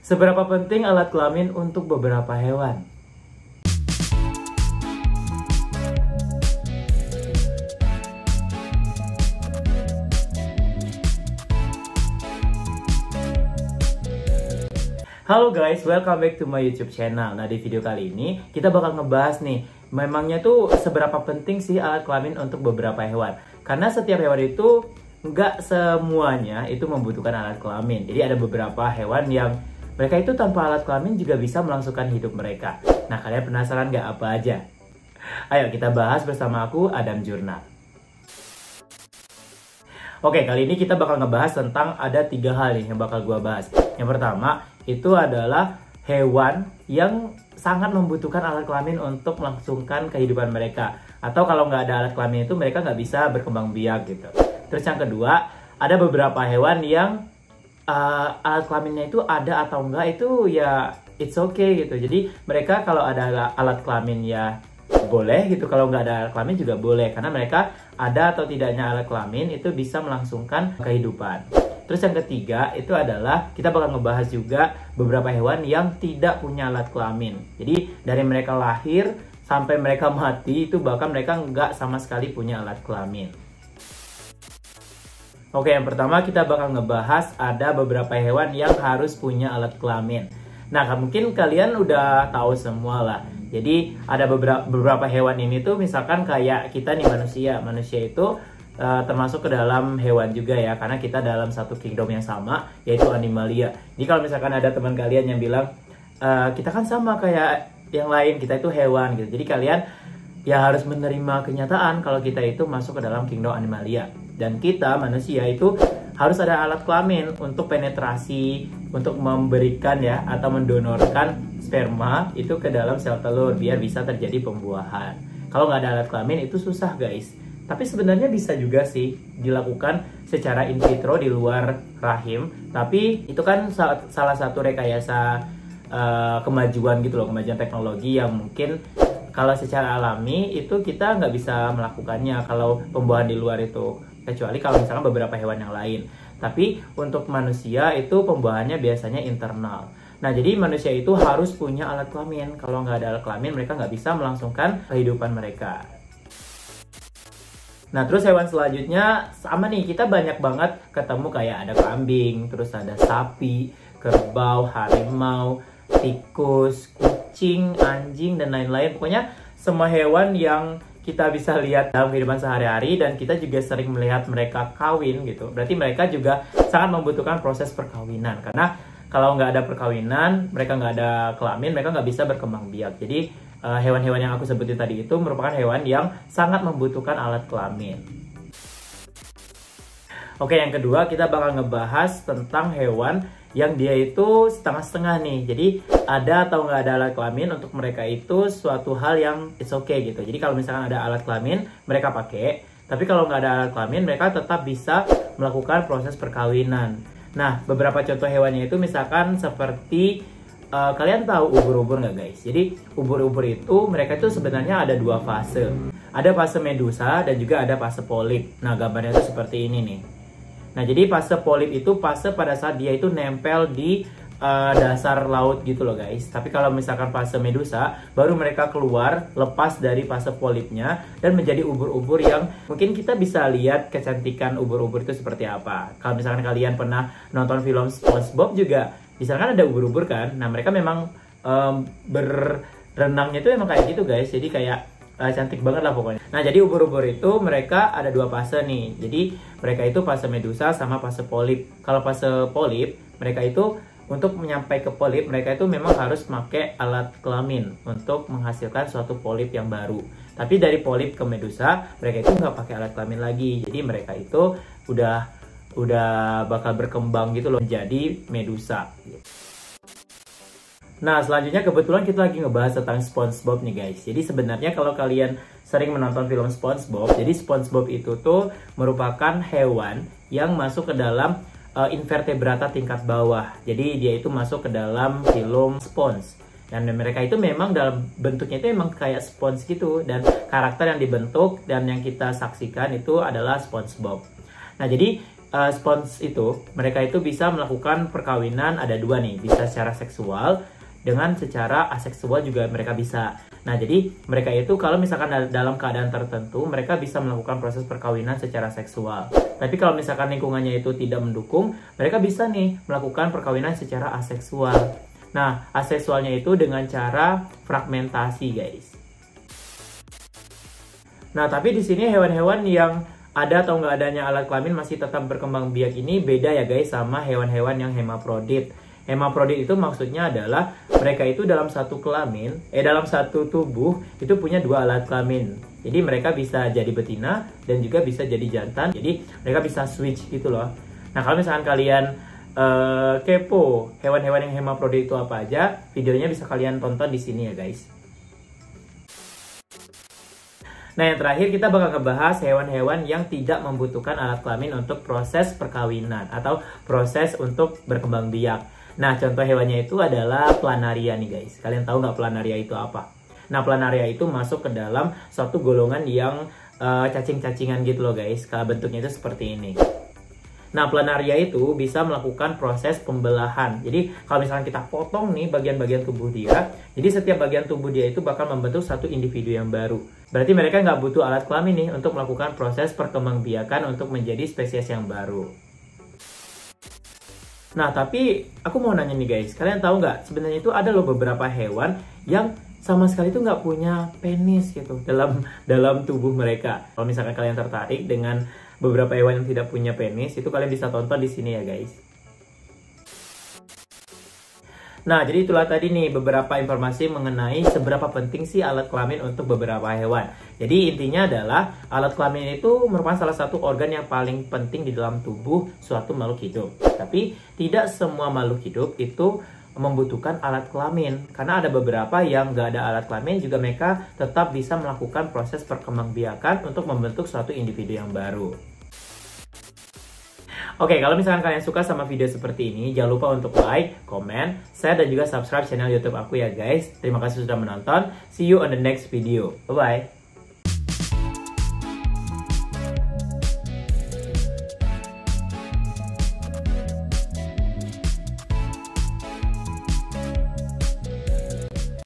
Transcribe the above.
Seberapa penting alat kelamin untuk beberapa hewan? Halo guys, welcome back to my YouTube channel. Nah, di video kali ini kita bakal ngebahas nih, memangnya tuh seberapa penting sih alat kelamin untuk beberapa hewan. Karena setiap hewan itu nggak semuanya itu membutuhkan alat kelamin. Jadi ada beberapa hewan yang mereka itu tanpa alat kelamin juga bisa melangsungkan hidup mereka. Nah, kalian penasaran nggak apa aja? Ayo kita bahas bersama aku, Adam Jurnal. Oke, kali ini kita bakal ngebahas tentang ada 3 hal nih yang bakal gua bahas. Yang pertama, itu adalah hewan yang sangat membutuhkan alat kelamin untuk melangsungkan kehidupan mereka. Atau kalau nggak ada alat kelamin itu mereka nggak bisa berkembang biak gitu. Terus yang kedua, ada beberapa hewan yang alat kelaminnya itu ada atau enggak itu ya it's okay gitu. Jadi mereka kalau ada alat kelamin ya boleh gitu, kalau nggak ada alat kelamin juga boleh, karena mereka ada atau tidaknya alat kelamin itu bisa melangsungkan kehidupan. Terus yang ketiga itu adalah kita bakal ngebahas juga beberapa hewan yang tidak punya alat kelamin. Jadi dari mereka lahir sampai mereka mati itu bahkan mereka nggak sama sekali punya alat kelamin. Oke, yang pertama kita bakal ngebahas ada beberapa hewan yang harus punya alat kelamin. Nah, mungkin kalian udah tahu semua lah. Jadi ada beberapa hewan ini tuh misalkan kayak kita nih manusia. Manusia itu termasuk ke dalam hewan juga ya, karena kita dalam satu kingdom yang sama, yaitu Animalia. Jadi kalau misalkan ada teman kalian yang bilang kita kan sama kayak yang lain, kita itu hewan gitu. Jadi kalian ya harus menerima kenyataan kalau kita itu masuk ke dalam kingdom Animalia. Dan kita manusia itu harus ada alat kelamin untuk penetrasi, untuk memberikan ya atau mendonorkan sperma itu ke dalam sel telur biar bisa terjadi pembuahan. Kalau nggak ada alat kelamin itu susah guys. Tapi sebenarnya bisa juga sih dilakukan secara in vitro di luar rahim. Tapi itu kan salah satu rekayasa kemajuan gitu loh, kemajuan teknologi yang mungkin kalau secara alami itu kita nggak bisa melakukannya kalau pembuahan di luar itu. Kecuali kalau misalkan beberapa hewan yang lain. Tapi untuk manusia itu pembuahannya biasanya internal. Nah, jadi manusia itu harus punya alat kelamin. Kalau nggak ada alat kelamin, mereka nggak bisa melangsungkan kehidupan mereka. Nah, terus hewan selanjutnya sama nih, kita banyak banget ketemu kayak ada kambing, terus ada sapi, kerbau, harimau, tikus, kucing, anjing, dan lain-lain. Pokoknya semua hewan yang kita bisa lihat dalam kehidupan sehari-hari dan kita juga sering melihat mereka kawin gitu. Berarti mereka juga sangat membutuhkan proses perkawinan. Karena kalau nggak ada perkawinan, mereka nggak ada kelamin, mereka nggak bisa berkembang biak. Jadi hewan-hewan yang aku sebutin tadi itu merupakan hewan yang sangat membutuhkan alat kelamin. Oke, yang kedua kita bakal ngebahas tentang hewan yang dia itu setengah-setengah nih. Jadi ada atau nggak ada alat kelamin untuk mereka itu suatu hal yang it's okay gitu. Jadi kalau misalkan ada alat kelamin mereka pakai, tapi kalau nggak ada alat kelamin mereka tetap bisa melakukan proses perkawinan. Nah, beberapa contoh hewannya itu misalkan seperti kalian tahu ubur-ubur nggak guys? Jadi ubur-ubur itu mereka itu sebenarnya ada 2 fase. Ada fase medusa dan juga ada fase polip. Nah, gambarnya itu seperti ini nih. Nah, jadi fase polip itu fase pada saat dia itu nempel di dasar laut gitu loh guys. Tapi kalau misalkan fase medusa, baru mereka keluar lepas dari fase polipnya dan menjadi ubur-ubur yang mungkin kita bisa lihat kecantikan ubur-ubur itu seperti apa. Kalau misalkan kalian pernah nonton film SpongeBob juga, di sana kan ada ubur-ubur kan. Nah, mereka memang berenangnya itu emang kayak gitu guys. Jadi kayak cantik banget lah pokoknya. Nah, jadi ubur-ubur itu mereka ada 2 fase nih. Jadi mereka itu fase medusa sama fase polip. Kalau fase polip, mereka itu untuk menyampai ke polip, mereka itu memang harus pakai alat kelamin untuk menghasilkan suatu polip yang baru. Tapi dari polip ke medusa, mereka itu nggak pakai alat kelamin lagi. Jadi mereka itu udah bakal berkembang gitu loh menjadi medusa. Nah, selanjutnya kebetulan kita lagi ngebahas tentang SpongeBob nih guys. Jadi sebenarnya kalau kalian sering menonton film SpongeBob, jadi SpongeBob itu tuh merupakan hewan yang masuk ke dalam invertebrata tingkat bawah. Jadi dia itu masuk ke dalam filum sponge. Dan mereka itu memang dalam bentuknya itu memang kayak sponge gitu. Dan karakter yang dibentuk dan yang kita saksikan itu adalah SpongeBob. Nah, jadi spons itu, mereka itu bisa melakukan perkawinan ada dua nih, bisa secara seksual dengan secara aseksual juga mereka bisa. Nah, jadi mereka itu kalau misalkan dalam keadaan tertentu, mereka bisa melakukan proses perkawinan secara seksual. Tapi kalau misalkan lingkungannya itu tidak mendukung, mereka bisa nih melakukan perkawinan secara aseksual. Nah, aseksualnya itu dengan cara fragmentasi, guys. Nah, tapi di sini hewan-hewan yang ada atau nggak adanya alat kelamin masih tetap berkembang biak ini beda ya guys sama hewan-hewan yang hemafrodit. Hemafrodit itu maksudnya adalah mereka itu dalam satu dalam satu tubuh itu punya dua alat kelamin. Jadi mereka bisa jadi betina dan juga bisa jadi jantan. Jadi mereka bisa switch gitu loh. Nah, kalau misalkan kalian kepo hewan-hewan yang hemafrodit itu apa aja, videonya bisa kalian tonton di sini ya guys. Nah, yang terakhir kita bakal ngebahas hewan-hewan yang tidak membutuhkan alat kelamin untuk proses perkawinan atau proses untuk berkembang biak. Nah, contoh hewannya itu adalah planaria nih guys. Kalian tahu nggak planaria itu apa? Nah, planaria itu masuk ke dalam suatu golongan yang cacing-cacingan gitu loh guys. Kalau bentuknya itu seperti ini. Nah, planaria itu bisa melakukan proses pembelahan. Jadi, kalau misalkan kita potong nih bagian-bagian tubuh dia, jadi setiap bagian tubuh dia itu bakal membentuk satu individu yang baru. Berarti mereka nggak butuh alat kelamin nih untuk melakukan proses perkembangbiakan untuk menjadi spesies yang baru. Nah, tapi aku mau nanya nih guys, kalian tahu nggak sebenarnya itu ada loh beberapa hewan yang sama sekali itu nggak punya penis gitu dalam tubuh mereka. Kalau misalkan kalian tertarik dengan beberapa hewan yang tidak punya penis, itu kalian bisa tonton di sini ya guys. Nah, jadi itulah tadi nih beberapa informasi mengenai seberapa penting sih alat kelamin untuk beberapa hewan. Jadi intinya adalah alat kelamin itu merupakan salah satu organ yang paling penting di dalam tubuh suatu makhluk hidup. Tapi tidak semua makhluk hidup itu membutuhkan alat kelamin. Karena ada beberapa yang nggak ada alat kelamin juga mereka tetap bisa melakukan proses perkembangbiakan untuk membentuk suatu individu yang baru. Oke, kalau misalkan kalian suka sama video seperti ini, jangan lupa untuk like, comment, share, dan juga subscribe channel YouTube aku ya guys. Terima kasih sudah menonton. See you on the next video. Bye-bye.